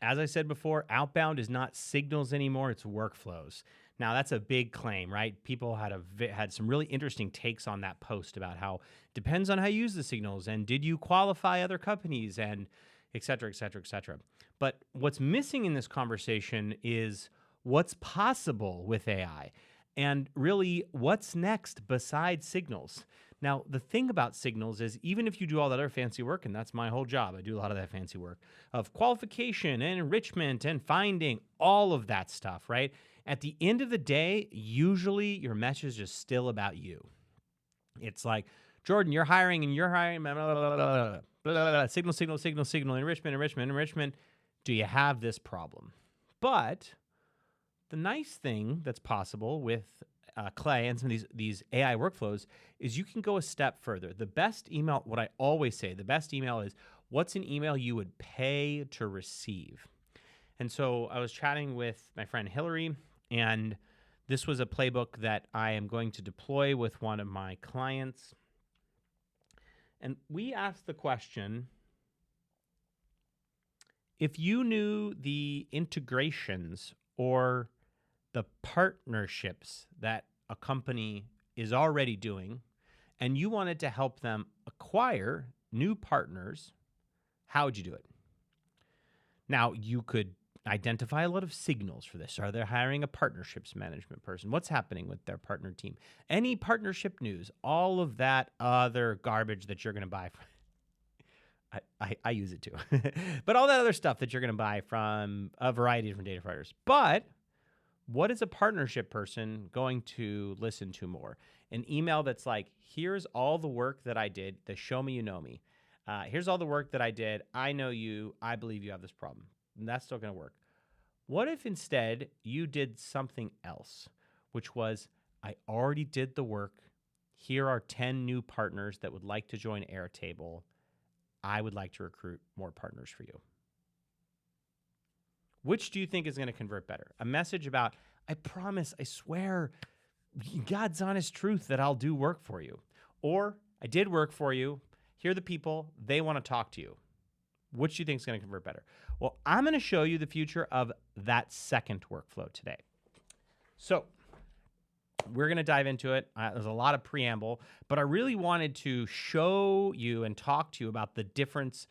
as I said before, Outbound is not signals anymore, it's workflows. Now, that's a big claim, right? People had some really interesting takes on that post about how it depends on how you use the signals and did you qualify other companies and et cetera, et cetera, et cetera. But what's missing in this conversation is what's possible with AI and really what's next besides signals. Now, the thing about signals is even if you do all that other fancy work, and that's my whole job, I do a lot of that fancy work of qualification and enrichment and finding all of that stuff, right? At the end of the day, usually your message is still about you. It's like, Jordan, you're hiring and you're hiring, blah, blah, blah, blah, blah, blah, signal, signal, signal, signal, enrichment, enrichment, enrichment. Do you have this problem? But the nice thing that's possible with Clay and some of these AI workflows is you can go a step further. The best email, what I always say, the best email is what's an email you would pay to receive? And so I was chatting with my friend Hillary, and this was a playbook that I am going to deploy with one of my clients. And we asked the question, if you knew the integrations or the partnerships that a company is already doing, and you wanted to help them acquire new partners, how would you do it? Now, you could identify a lot of signals for this. Are they hiring a partnerships management person? What's happening with their partner team? Any partnership news, all of that other garbage that you're going to buy. I use it too. But all that other stuff that you're going to buy from a variety of different data providers. But what is a partnership person going to listen to more? An email that's like, here's all the work that I did, the show me you know me. Here's all the work that I did. I know you. I believe you have this problem. And that's still going to work. What if instead you did something else, which was, I already did the work. Here are 10 new partners that would like to join Airtable. I would like to recruit more partners for you. Which do you think is going to convert better? A message about, I promise, I swear, God's honest truth that I'll do work for you. Or, I did work for you. Here are the people. They want to talk to you. Which do you think is going to convert better? Well, I'm going to show you the future of that second workflow today. So, we're going to dive into it. There's a lot of preamble, but I really wanted to show you and talk to you about the difference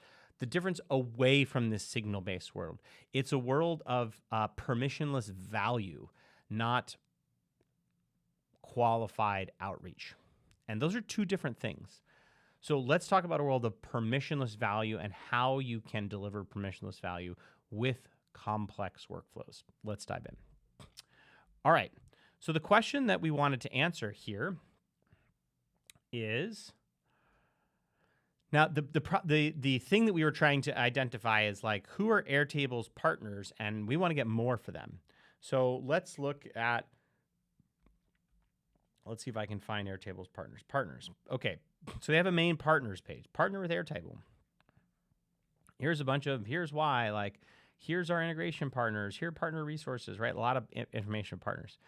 away from this signal-based world. It's a world of permissionless value, not qualified outreach. And those are two different things. So let's talk about a world of permissionless value and how you can deliver permissionless value with complex workflows. Let's dive in. All right. So the question that we wanted to answer here is, now the thing that we were trying to identify is like, who are Airtable's partners, and we want to get more for them. So let's look at, let's see if I can find Airtable's partners. Partners. Okay. So they have a main partners page. Partner with Airtable. Here's a bunch of, here's why, like, here's our integration partners, here are partner resources, right? A lot of information partners.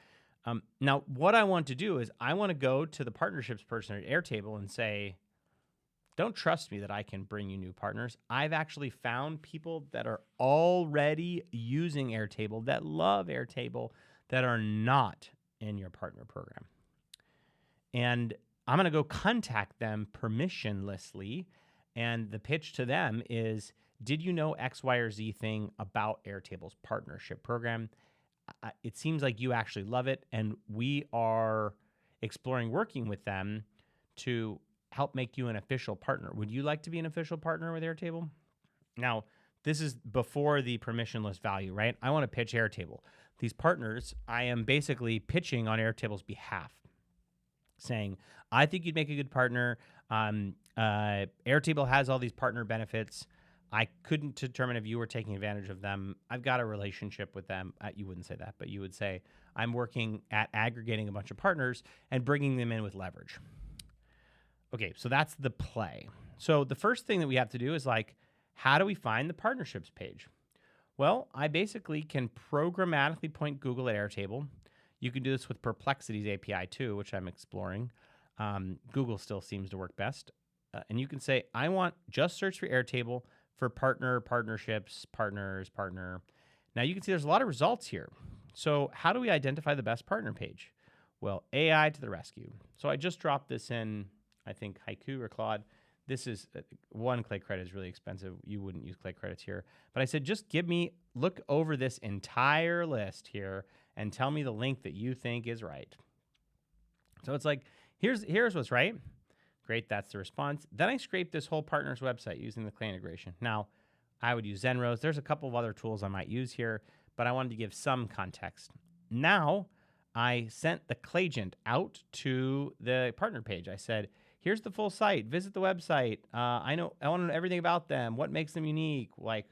Now, what I want to do is I want to go to the partnerships person at Airtable and say, don't trust me that I can bring you new partners. I've actually found people that are already using Airtable, that love Airtable, that are not in your partner program. And I'm going to go contact them permissionlessly. And the pitch to them is, did you know X, Y, or Z thing about Airtable's partnership program? It seems like you actually love it, and we are exploring working with them to help make you an official partner. Would you like to be an official partner with Airtable? Now, this is before the permissionless value, right? I want to pitch Airtable. These partners, I am basically pitching on Airtable's behalf, saying, I think you'd make a good partner. Airtable has all these partner benefits. I couldn't determine if you were taking advantage of them. I've got a relationship with them. You wouldn't say that, but you would say, I'm working at aggregating a bunch of partners and bringing them in with leverage. Okay, so that's the play. So the first thing that we have to do is like, how do we find the partnerships page? Well, I basically can programmatically point Google at Airtable. You can do this with Perplexity's API too, which I'm exploring. Google still seems to work best. And you can say, I want just search for Airtable, for partner, partnerships, partners, partner. Now you can see there's a lot of results here. So how do we identify the best partner page? Well, AI to the rescue. So I just dropped this in, I think, Haiku or Claude. This is one Clay credit is really expensive. You wouldn't use Clay credits here. But I said, just look over this entire list here and tell me the link that you think is right. So it's like, here's what's right. Great, that's the response. Then I scraped this whole partner's website using the Clay integration. Now, I would use Zenrose. There's a couple of other tools I might use here, but I wanted to give some context. Now, I sent the Clayagent out to the partner page. I said, here's the full site. Visit the website. I want to know everything about them. What makes them unique? Like,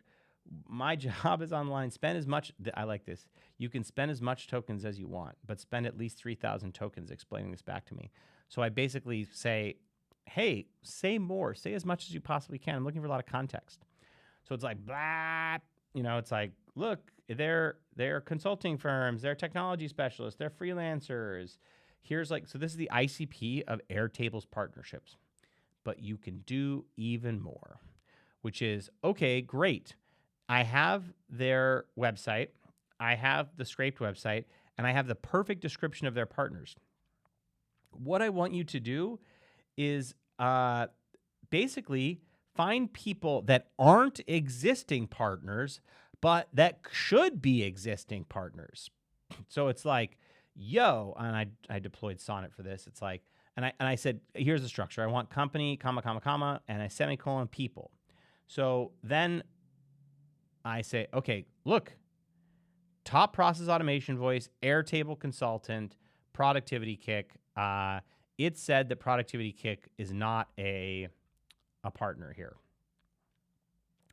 my job is online. Spend as much. I like this. You can spend as much tokens as you want, but spend at least 3,000 tokens explaining this back to me. So I basically say, hey, say more. Say as much as you possibly can. I'm looking for a lot of context. So it's like, blah. It's like, look, they're consulting firms. They're technology specialists. They're freelancers. So this is the ICP of Airtable's partnerships. But you can do even more, which is, okay, great. I have their website, I have the scraped website, and I have the perfect description of their partners. What I want you to do is basically find people that aren't existing partners, but that should be existing partners. So it's like, and I deployed Sonnet for this. It's like, and I said, here's the structure. I want company, comma, comma, comma, and a semicolon people. So then I say, okay, look, top process automation voice, Airtable consultant, productivity kick. It said that productivity kick is not a partner here.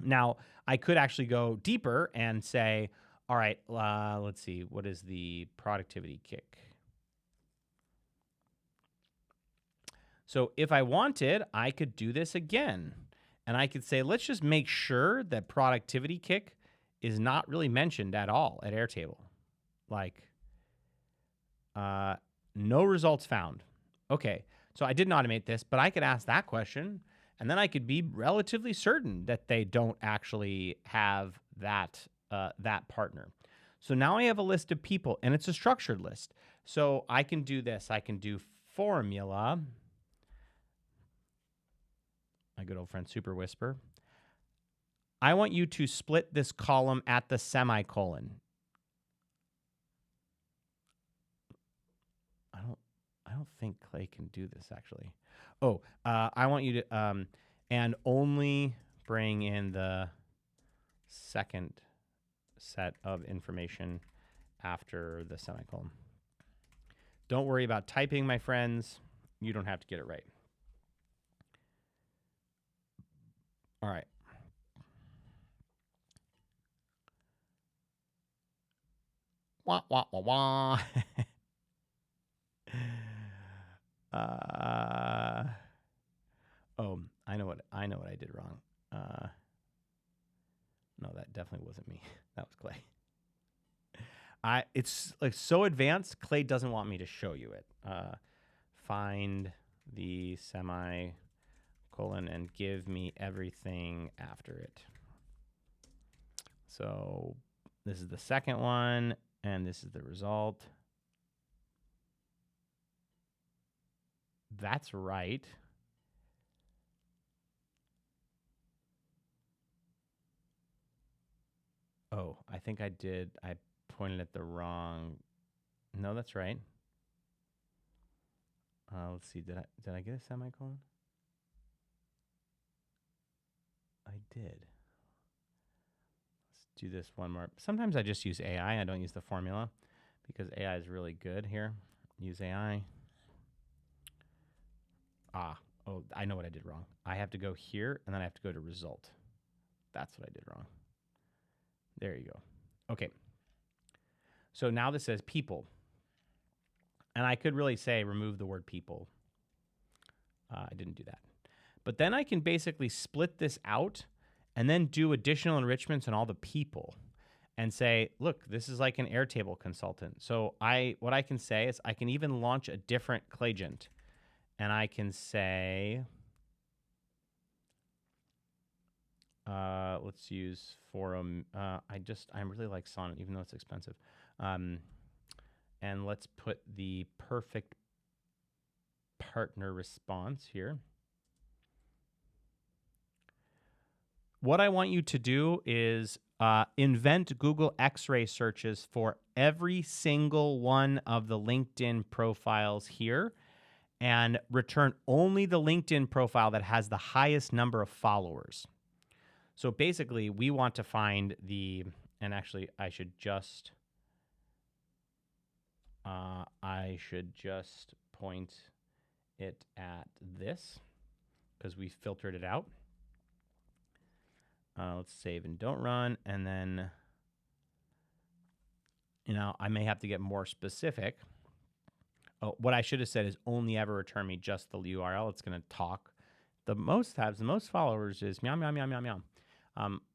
Now, I could actually go deeper and say, all right, let's see, what is the productivity kick? So if I wanted, I could do this again. And I could say, let's just make sure that productivity kick is not really mentioned at all at Airtable. Like, no results found. Okay, so I didn't automate this, but I could ask that question, and then I could be relatively certain that they don't actually have that partner. So now I have a list of people, and it's a structured list. So I can do this. I can do formula. My good old friend Super Whisper. I want you to split this column at the semicolon. I don't think Clay can do this actually. Oh, I want you to and only bring in the second set of information after the semicolon. Don't worry about typing, my friends. You don't have to get it right. All right. Wah, wah, wah, wah. I know what I did wrong. No, that definitely wasn't me. That was Clay. It's like so advanced, Clay doesn't want me to show you it. Find the semicolon and give me everything after it. So this is the second one, and this is the result. That's right. Oh, I think I did. I pointed at the wrong. No, that's right. Let's see. Did I get a semicolon? I did. Let's do this one more. Sometimes I just use AI. I don't use the formula because AI is really good here. Use AI. Oh, I know what I did wrong. I have to go here, and then I have to go to result. That's what I did wrong. There you go. Okay. So now this says people. And I could really say remove the word people. I didn't do that. But then I can basically split this out and then do additional enrichments on all the people and say, look, this is like an Airtable consultant. So what I can say is I can even launch a different Clayagent. And I can say, Let's use forum. I really like Sonnet, even though it's expensive. And let's put the perfect partner response here. What I want you to do is invent Google X-ray searches for every single one of the LinkedIn profiles here and return only the LinkedIn profile that has the highest number of followers. So basically, we want to find and actually I should just point it at this because we filtered it out. Let's save and don't run. And then, I may have to get more specific. Oh, what I should have said is only ever return me just the URL. It's going to talk. The most followers is meow, meow, meow, meow, meow.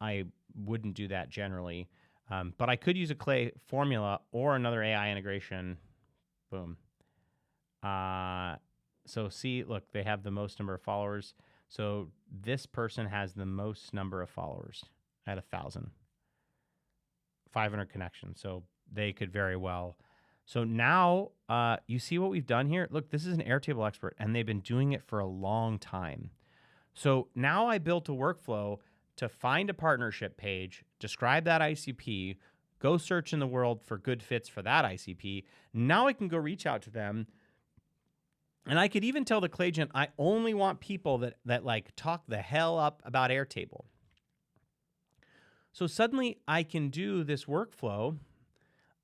I wouldn't do that generally. But I could use a Clay formula or another AI integration. Boom. So see, look, they have the most number of followers. So this person has the most number of followers at 1,000, 500 connections. So they could very well. So now you see what we've done here. Look, this is an Airtable expert, and they've been doing it for a long time. So now I built a workflow to find a partnership page, describe that ICP, go search in the world for good fits for that ICP. Now I can go reach out to them. And I could even tell the Claygen, I only want people that like talk the hell up about Airtable. So suddenly I can do this workflow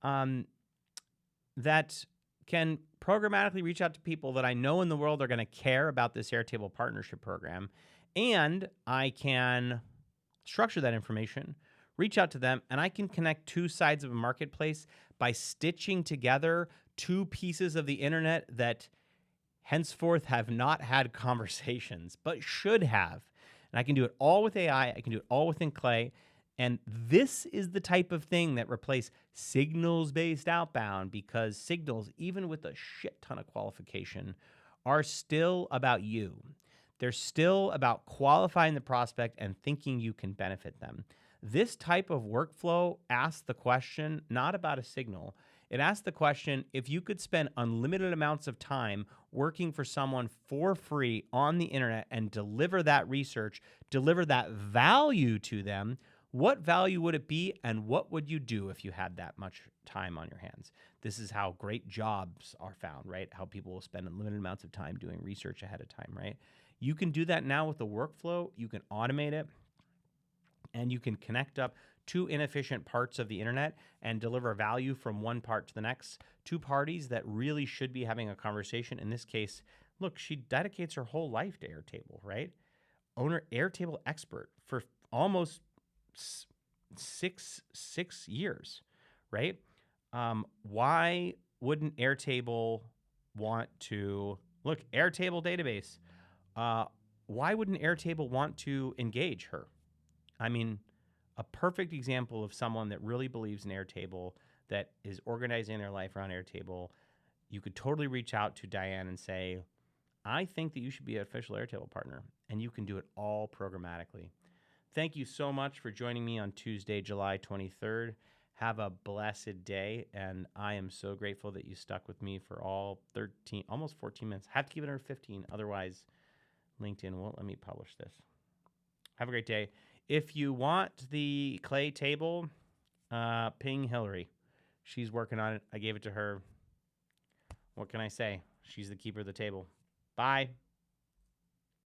that can programmatically reach out to people that I know in the world are going to care about this Airtable partnership program. And I can structure that information, reach out to them, and I can connect two sides of a marketplace by stitching together two pieces of the internet that henceforth have not had conversations, but should have. And I can do it all with AI. I can do it all within Clay. And this is the type of thing that replace signals-based outbound, because signals, even with a shit ton of qualification, are still about you. They're still about qualifying the prospect and thinking you can benefit them. This type of workflow asks the question not about a signal. It asks the question, if you could spend unlimited amounts of time working for someone for free on the internet and deliver that research, deliver that value to them, what value would it be, and what would you do if you had that much time on your hands? This is how great jobs are found, right? How people will spend unlimited amounts of time doing research ahead of time, right? You can do that now with the workflow. You can automate it, and you can connect up two inefficient parts of the internet and deliver value from one part to the next. Two parties that really should be having a conversation. In this case, look, she dedicates her whole life to Airtable, right? Owner, Airtable expert for almost six years, right? Why wouldn't Airtable want to look? Airtable database. Why wouldn't Airtable want to engage her? I mean, a perfect example of someone that really believes in Airtable, that is organizing their life around Airtable. You could totally reach out to Diane and say, I think that you should be an official Airtable partner, and you can do it all programmatically. Thank you so much for joining me on Tuesday, July 23rd. Have a blessed day, and I am so grateful that you stuck with me for all 13, almost 14 minutes. I have to keep it under 15, otherwise LinkedIn won't let me publish this. Have a great day. If you want the Clay table, ping Hillary. She's working on it. I gave it to her. What can I say? She's the keeper of the table. Bye.